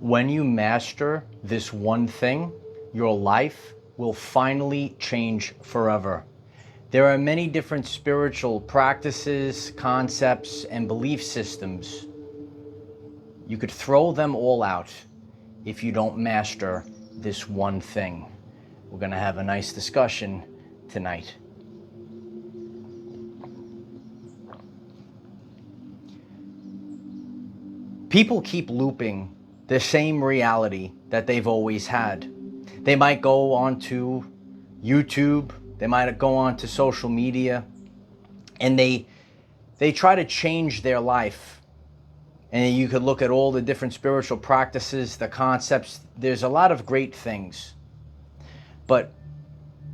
When you master this one thing, your life will finally change forever. There are many different spiritual practices, concepts, and belief systems. You could throw them all out if you don't master this one thing. We're going to have a nice discussion tonight. People keep looping the same reality that they've always had. They might go onto YouTube, they might go onto social media, and they try to change their life. And you could look at all the different spiritual practices, the concepts. There's a lot of great things. But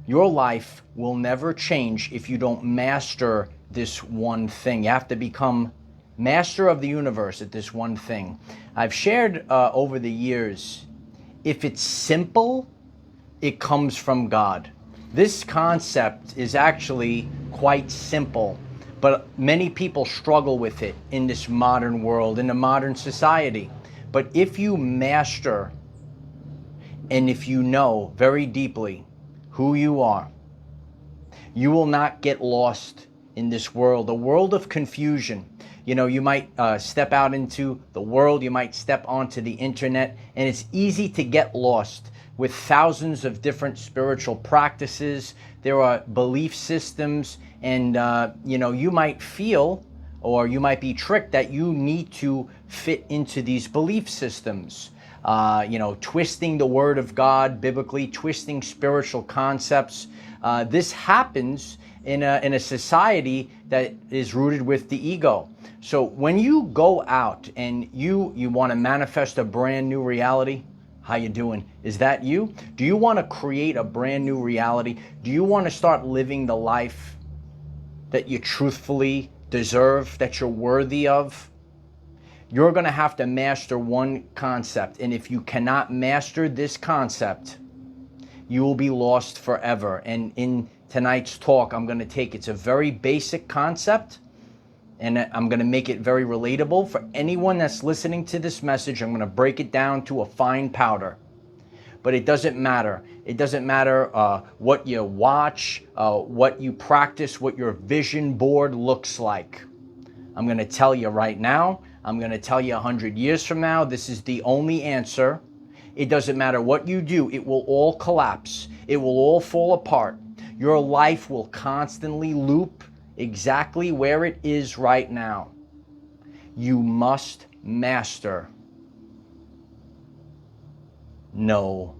your life will never change if you don't master this one thing. You have to become master of the universe at this one thing. I've shared over the years, if it's simple, it comes from God. This concept is actually quite simple, but many people struggle with it in this modern world, in the modern society. But if you master and if you know very deeply who you are, you will not get lost in this world, a world of confusion. You know, you might step out into the world, you might step onto the internet, and it's easy to get lost with thousands of different spiritual practices. There are belief systems, and you might feel, or you might be tricked that you need to fit into these belief systems. Twisting the word of God biblically, twisting spiritual concepts. This happens in a society that is rooted with the ego. So when you go out and you want to manifest a brand new reality, how you doing? Is that you? Do you want to create a brand new reality? Do you want to start living the life that you truthfully deserve, that you're worthy of? You're going to have to master one concept. And if you cannot master this concept, you will be lost forever. And in tonight's talk, I'm going to take, it's a very basic concept, and I'm going to make it very relatable for anyone that's listening to this message. I'm going to break it down to a fine powder. But it doesn't matter. It doesn't matter what you watch, what you practice, what your vision board looks like. I'm going to tell you right now. I'm going to tell you 100 years from now. This is the only answer. It doesn't matter what you do. It will all collapse. It will all fall apart. Your life will constantly loop exactly where it is right now. You must master. Know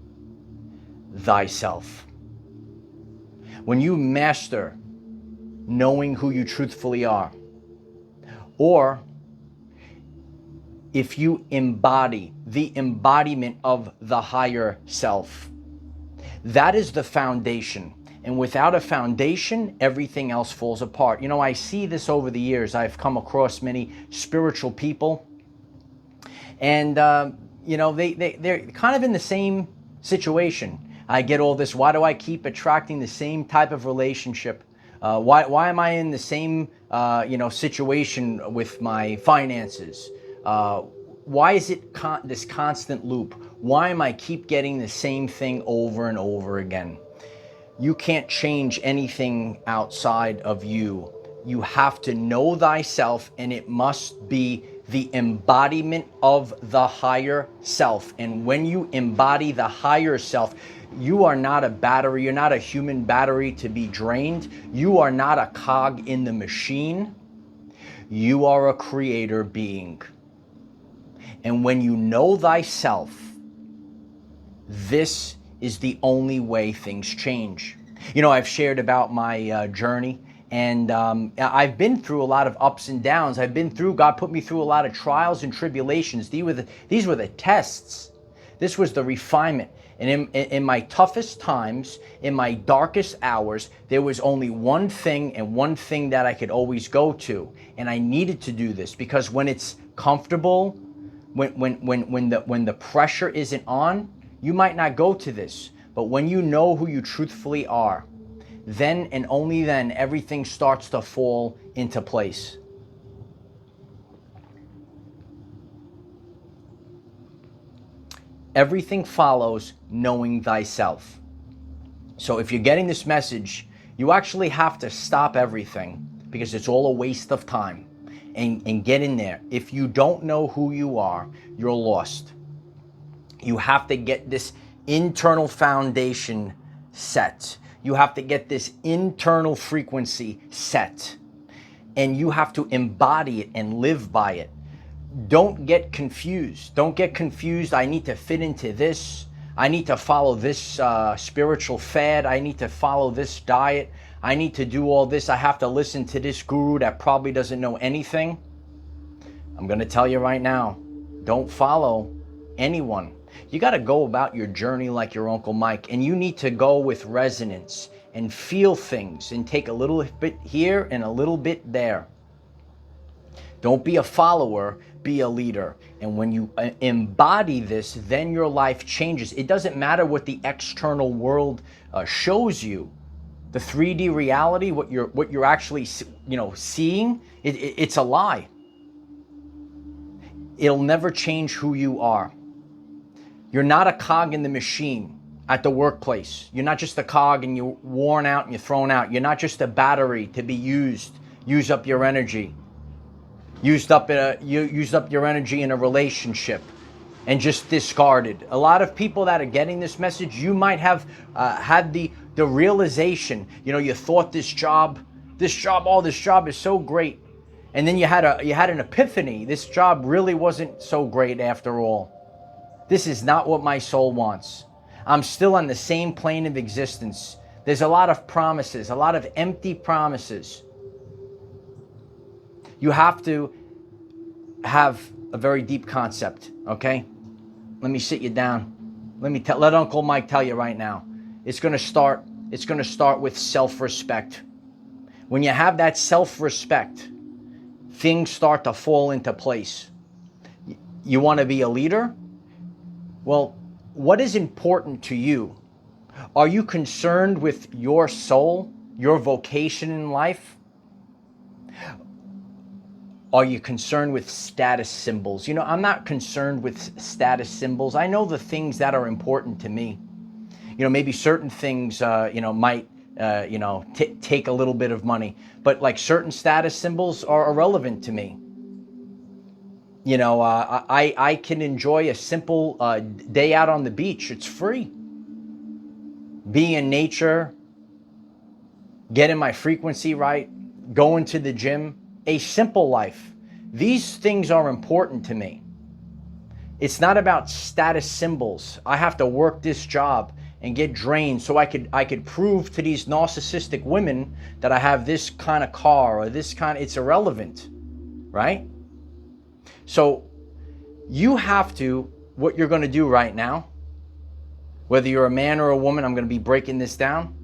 thyself. When you master knowing who you truthfully are, or if you embody the embodiment of the higher self, that is the foundation. And without a foundation, everything else falls apart. You know, I see this over the years. I've come across many spiritual people, and they're kind of in the same situation. I get all this, why do I keep attracting the same type of relationship? Why am I in the same situation with my finances? Why is it this constant loop? Why am I keep getting the same thing over and over again? You can't change anything outside of you. You have to know thyself, and it must be the embodiment of the higher self. And when you embody the higher self, you are not a battery. You're not a human battery to be drained. You are not a cog in the machine. You are a creator being. And when you know thyself, this is the only way things change. You know, I've shared about my journey, and I've been through a lot of ups and downs. God put me through a lot of trials and tribulations. These were the tests. This was the refinement. And in my toughest times, in my darkest hours, there was only one thing, and one thing that I could always go to. And I needed to do this because when it's comfortable, when the pressure isn't on, you might not go to this. But when you know who you truthfully are, then and only then everything starts to fall into place. Everything follows knowing thyself. So if you're getting this message, you actually have to stop everything because it's all a waste of time and get in there. If you don't know who you are, you're lost. You have to get this internal foundation set. You have to get this internal frequency set. And you have to embody it and live by it. Don't get confused. Don't get confused. I need to fit into this. I need to follow this spiritual fad. I need to follow this diet. I need to do all this. I have to listen to this guru that probably doesn't know anything. I'm going to tell you right now, don't follow anyone. You got to go about your journey like your Uncle Mike, and you need to go with resonance and feel things and take a little bit here and a little bit there. Don't be a follower, be a leader. And when you embody this, then your life changes. It doesn't matter what the external world shows you. The 3D reality, what you're actually seeing, it's a lie. It'll never change who you are. You're not a cog in the machine at the workplace. You're not just a cog and you're worn out and you're thrown out. You're not just a battery to be used. Use up your energy. Used up your energy in a relationship and just discarded. A lot of people that are getting this message, you might have had the realization, you thought this job is so great. And then you had an epiphany. This job really wasn't so great after all. This is not what my soul wants. I'm still on the same plane of existence. There's a lot of promises, a lot of empty promises. You have to have a very deep concept, okay? Let me sit you down. Let Uncle Mike tell you right now. It's going to start with self-respect. When you have that self-respect, things start to fall into place. You want to be a leader? Well, what is important to you? Are you concerned with your soul, your vocation in life? Are you concerned with status symbols? I'm not concerned with status symbols. I know the things that are important to me. Maybe certain things, might, take a little bit of money, but like certain status symbols are irrelevant to me. I can enjoy a simple day out on the beach. It's free. Being in nature, getting my frequency right, going to the gym, a simple life. These things are important to me. It's not about status symbols. I have to work this job and get drained so I could prove to these narcissistic women that I have this kind of car or it's irrelevant, right? So you have to, what you're going to do right now, whether you're a man or a woman, I'm going to be breaking this down.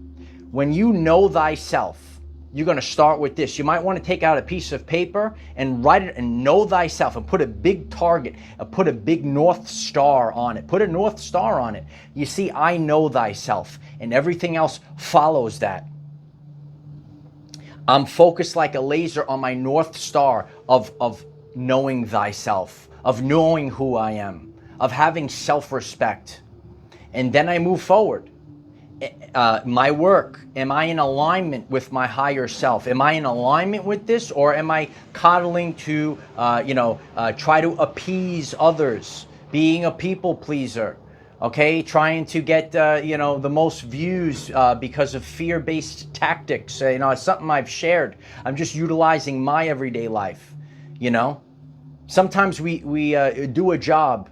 When you know thyself, you're going to start with this. You might want to take out a piece of paper and write it and know thyself and put a big target, put a big North Star on it. Put a North Star on it. You see, I know thyself, and everything else follows that. I'm focused like a laser on my North Star of knowing thyself, of knowing who I am, of having self-respect. And then I move forward. My work, am I in alignment with my higher self? Am I in alignment with this, or am I coddling to, try to appease others, being a people pleaser, okay? Trying to get, the most views because of fear-based tactics. It's something I've shared. I'm just utilizing my everyday life, Sometimes we do a job,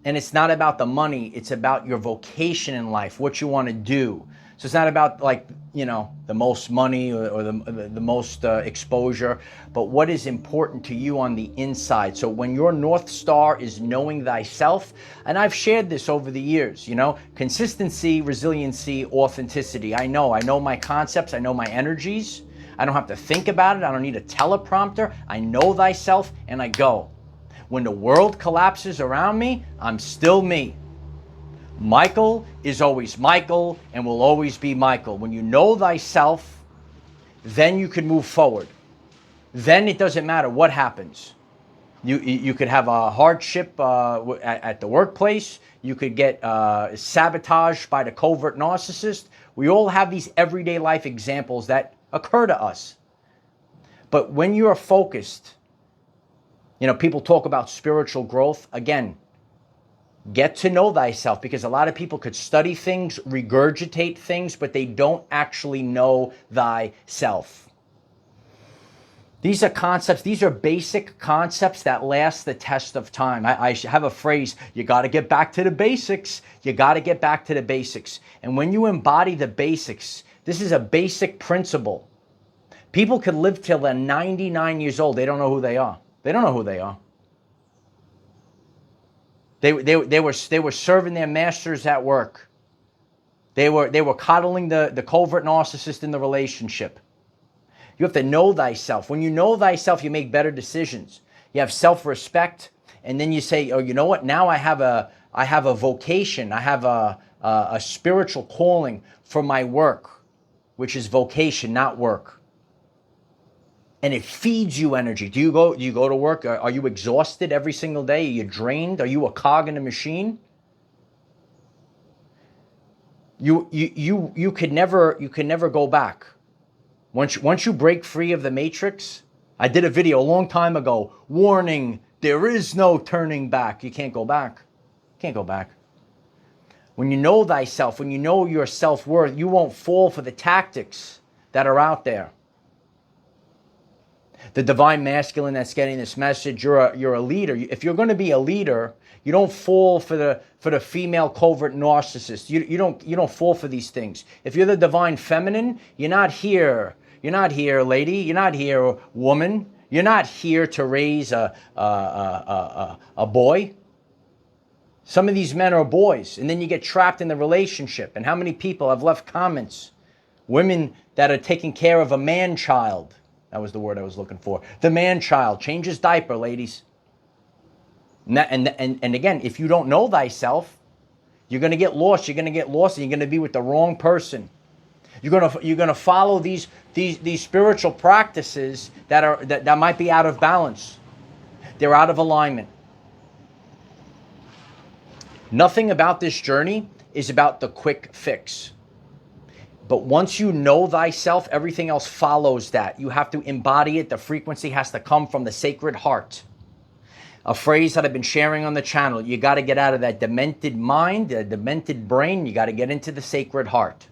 and it's not about the money, it's about your vocation in life, what you want to do. So it's not about the most money or the most exposure, but what is important to you on the inside. So when your North Star is knowing thyself, and I've shared this over the years, consistency, resiliency, authenticity. I know my concepts, I know my energies. I don't have to think about it. I don't need a teleprompter. I know thyself and I go. When the world collapses around me, I'm still me. Michael is always Michael and will always be Michael. When you know thyself, then you can move forward. Then it doesn't matter what happens. You could have a hardship at the workplace. You could get sabotaged by the covert narcissist. We all have these everyday life examples that occur to us. But when you're focused, people talk about spiritual growth. Again, get to know thyself, because a lot of people could study things, regurgitate things, but they don't actually know thyself. These are concepts, these are basic concepts that last the test of time. I have a phrase, you got to get back to the basics. You got to get back to the basics. And when you embody the basics, this is a basic principle. People could live till they're 99 years old. They don't know who they are. They don't know who they are. They were serving their masters at work. They were coddling the covert narcissist in the relationship. You have to know thyself. When you know thyself, you make better decisions. You have self-respect, and then you say, oh, you know what? Now I have a vocation. I have a spiritual calling for my work, which is vocation, not work. And it feeds you energy. Do you go to work? Are you exhausted every single day? Are you drained? Are you a cog in a machine? You could never go back. Once you break free of the matrix, I did a video a long time ago, warning, there is no turning back. You can't go back. Can't go back. When you know thyself, when you know your self-worth, you won't fall for the tactics that are out there. The divine masculine that's getting this message, you're a leader. If you're going to be a leader, you don't fall for the female covert narcissist. You don't fall for these things. If you're the divine feminine, you're not here. You're not here, lady. You're not here, woman. You're not here to raise a boy. Some of these men are boys, and then you get trapped in the relationship. And how many people have left comments? Women that are taking care of a man-child. That was the word I was looking for. The man-child. Change his diaper, ladies. And again, if you don't know thyself, you're going to get lost. You're going to get lost, and you're going to be with the wrong person. You're going to follow these spiritual practices that might be out of balance. They're out of alignment. Nothing about this journey is about the quick fix. But once you know thyself, everything else follows that. You have to embody it. The frequency has to come from the sacred heart. A phrase that I've been sharing on the channel. You got to get out of that demented mind, the demented brain. You got to get into the sacred heart.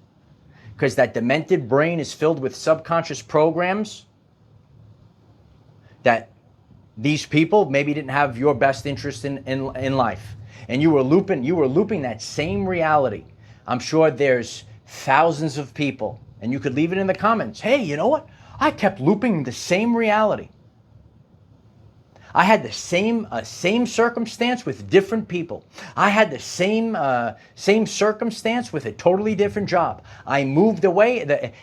Because that demented brain is filled with subconscious programs that these people maybe didn't have your best interest in life. And you were looping that same reality. I'm sure there's thousands of people, and you could leave it in the comments. Hey, you know what? I kept looping the same reality. I had the same circumstance with different people. I had the same circumstance with a totally different job. I moved away,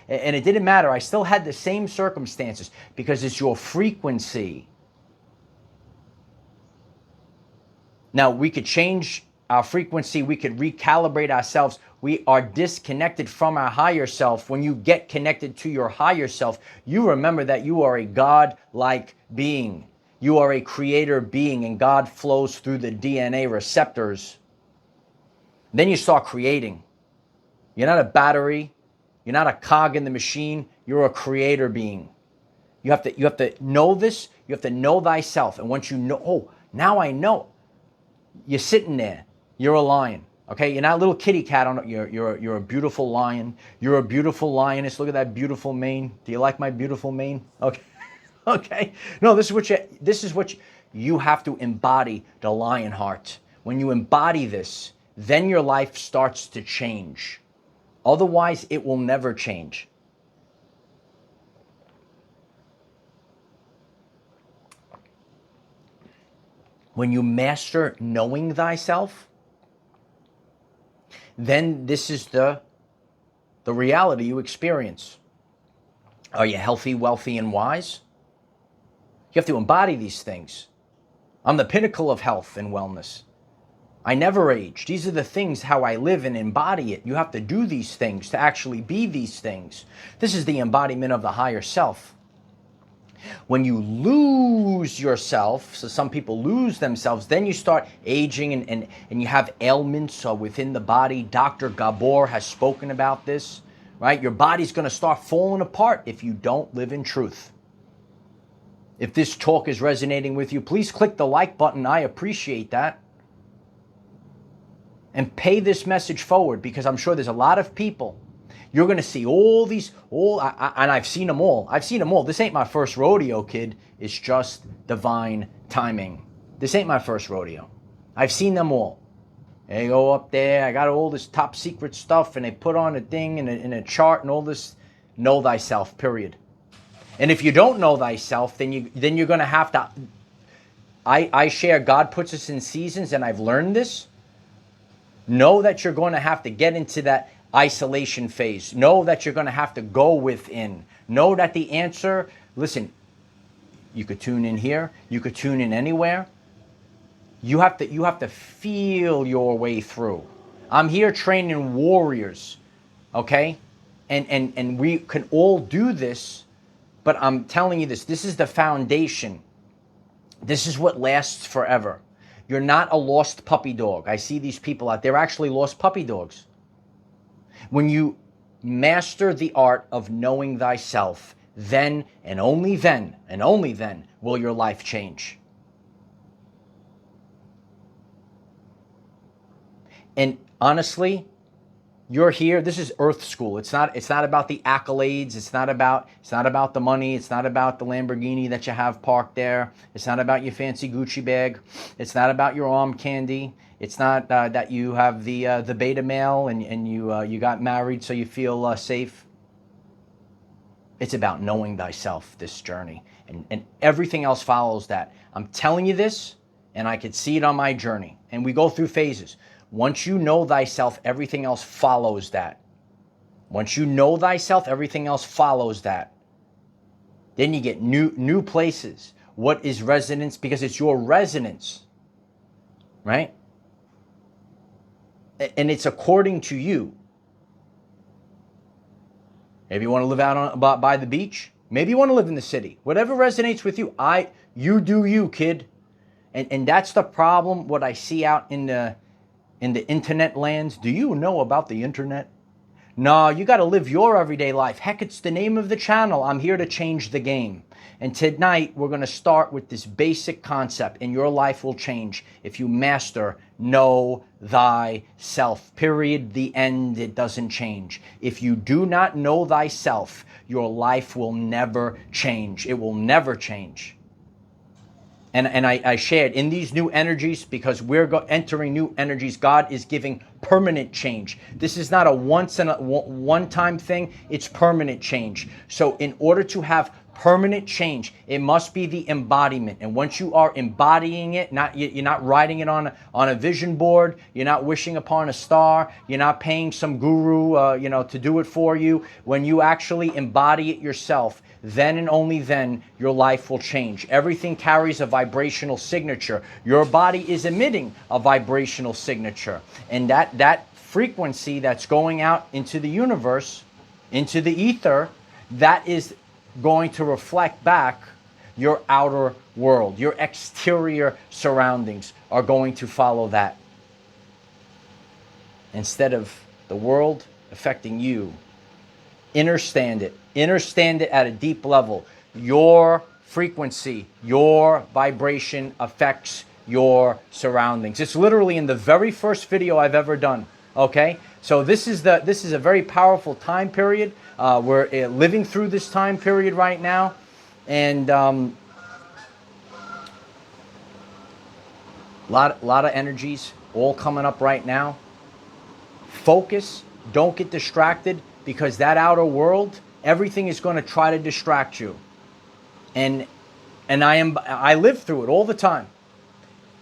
and it didn't matter. I still had the same circumstances because it's your frequency. Now, we could change our frequency. We could recalibrate ourselves. We are disconnected from our higher self. When you get connected to your higher self, you remember that you are a God-like being. You are a creator being, and God flows through the DNA receptors. Then you start creating. You're not a battery. You're not a cog in the machine. You're a creator being. You have to know this. You have to know thyself. And once you know, oh, now I know. You're sitting there. You're a lion. Okay, you're not a little kitty cat. You're a beautiful lion. You're a beautiful lioness. Look at that beautiful mane. Do you like my beautiful mane? Okay. Okay. No, this is what you have to embody, the lion heart. When you embody this, then your life starts to change. Otherwise, it will never change. When you master knowing thyself, then this is the reality you experience. Are you healthy, wealthy, and wise? You have to embody these things. I'm the pinnacle of health and wellness. I never age. These are the things how I live and embody it. You have to do these things to actually be these things. This is the embodiment of the higher self. When you lose yourself, so some people lose themselves, then you start aging and you have ailments within the body. Dr. Gabor has spoken about this, right? Your body's going to start falling apart if you don't live in truth. If this talk is resonating with you, please click the like button. I appreciate that. And pay this message forward, because I'm sure there's a lot of people. You're going to see and I've seen them all. I've seen them all. This ain't my first rodeo, kid. It's just divine timing. This ain't my first rodeo. I've seen them all. They go up there. I got all this top secret stuff, and they put on a thing and in a chart and all this. Know thyself, period. And if you don't know thyself, then you're going to have to. I share God puts us in seasons, and I've learned this. Know that you're going to have to get into that isolation phase. Know that you're going to have to go within. Know that the answer, listen, you could tune in here. You could tune in anywhere. You have to feel your way through. I'm here training warriors, okay? And we can all do this, but I'm telling you this is the foundation. This is what lasts forever. You're not a lost puppy dog. I see these people out there, actually lost puppy dogs. When you master the art of knowing thyself, then and only then will your life change. And honestly, you're here. This is Earth School. It's not about the accolades. It's not about the money. It's not about the Lamborghini that you have parked there. It's not about your fancy Gucci bag. It's not about your arm candy. It's not that you have the beta male and you got married so you feel safe. It's about knowing thyself, this journey, and everything else follows that. I'm telling you this, and I could see it on my journey. And we go through phases. Once you know thyself, everything else follows that. Once you know thyself, everything else follows that. Then you get new places. What is resonance? Because it's your resonance, right? And it's according to you. Maybe you want to live out by the beach. Maybe you want to live in the city. Whatever resonates with you, you do you, kid. And that's the problem. What I see out in the internet lands. Do you know about the internet? No, you got to live your everyday life. Heck, it's the name of the channel. I'm here to change the game. And tonight, we're going to start with this basic concept, and your life will change if you master know thyself. Period. The end. It doesn't change. If you do not know thyself, your life will never change. It will never change. And I shared in these new energies, because we're entering new energies, God is giving permanent change. This is not a one-time thing. It's permanent change. So in order to have permanent change, it must be the embodiment. And once you are embodying it, you're not writing it on a vision board. You're not wishing upon a star. You're not paying some guru, to do it for you. When you actually embody it yourself, then and only then your life will change. Everything carries a vibrational signature. Your body is emitting a vibrational signature. And that frequency that's going out into the universe, into the ether, that is going to reflect back your outer world. Your exterior surroundings are going to follow that. Instead of the world affecting you, understand it. Understand it at a deep level. Your frequency, your vibration affects your surroundings. It's literally in the very first video I've ever done. Okay, so this is a very powerful time period. We're living through this time period right now, and a lot of energies all coming up right now. Focus. Don't get distracted, because that outer world, everything is going to try to distract you. And I live through it all the time.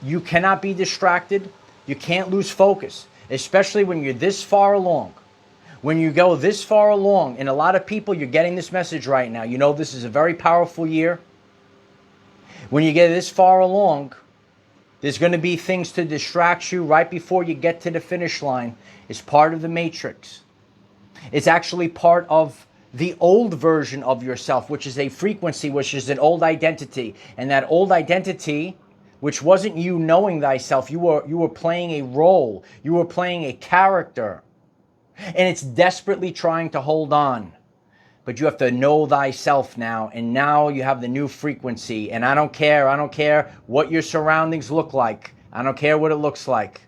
You cannot be distracted. You can't lose focus, especially when you're this far along. When you go this far along, and a lot of people, you're getting this message right now. You know this is a very powerful year. When you get this far along, there's going to be things to distract you right before you get to the finish line. It's part of the matrix. It's actually part of the old version of yourself, which is a frequency, which is an old identity. And that old identity, which wasn't you knowing thyself, you were playing a role, you were playing a character. And it's desperately trying to hold on. But you have to know thyself now, and now you have the new frequency. And I don't care what your surroundings look like. I don't care what it looks like.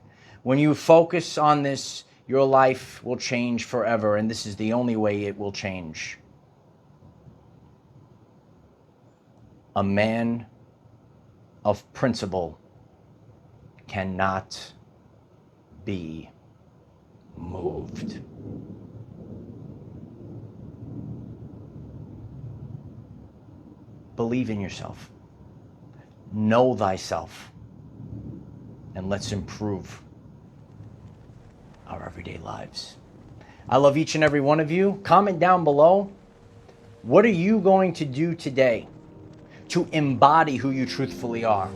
When you focus on this, your life will change forever, and this is the only way it will change. A man of principle cannot be moved. Believe in yourself. Know thyself. And let's improve our everyday lives. I love each and every one of you. Comment down below. What are you going to do today to embody who you truthfully are?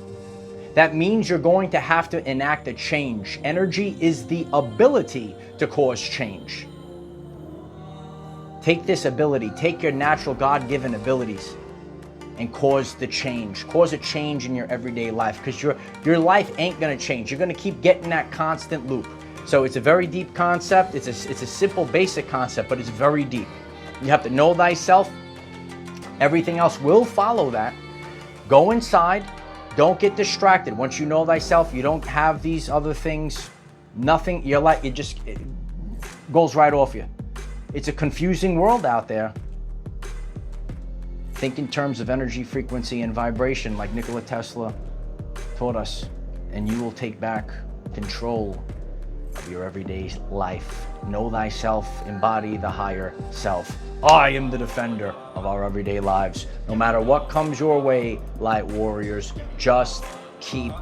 That means you're going to have to enact a change. Energy is the ability to cause change. Take this ability, take your natural God-given abilities, and cause the change. Cause a change in your everyday life, because your life ain't gonna change. You're gonna keep getting that constant loop. So it's a very deep concept. It's a simple, basic concept, but it's very deep. You have to know thyself. Everything else will follow that. Go inside. Don't get distracted. Once you know thyself, you don't have these other things. Nothing, your life, it goes right off you. It's a confusing world out there. Think in terms of energy, frequency, and vibration, like Nikola Tesla taught us, and you will take back control of your everyday life. Know thyself, embody the higher self. I am the defender of our everyday lives. No matter what comes your way, light warriors, just keep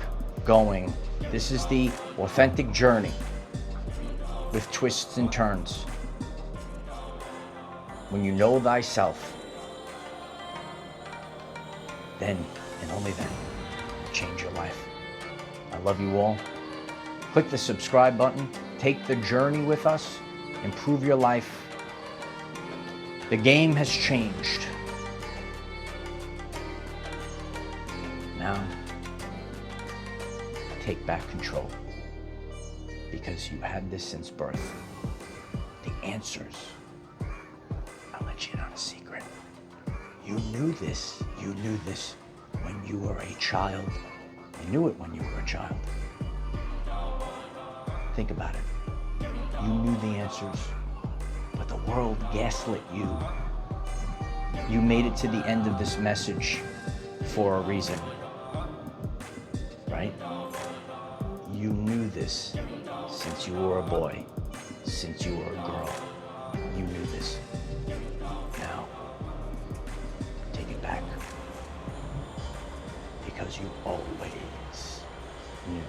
going. This is the authentic journey with twists and turns. When you know thyself, then and only then change your life. I love you all. Click the subscribe button. Take the journey with us. Improve your life. The game has changed. Now, take back control, because you had this since birth. The answers, I'll let you in on a secret. You knew this when you were a child. You knew it when you were a child. Think about it. You knew the answers, but the world gaslit you. You made it to the end of this message for a reason, right? You knew this since you were a boy, since you were a girl. You knew this. Now, take it back, because you always knew.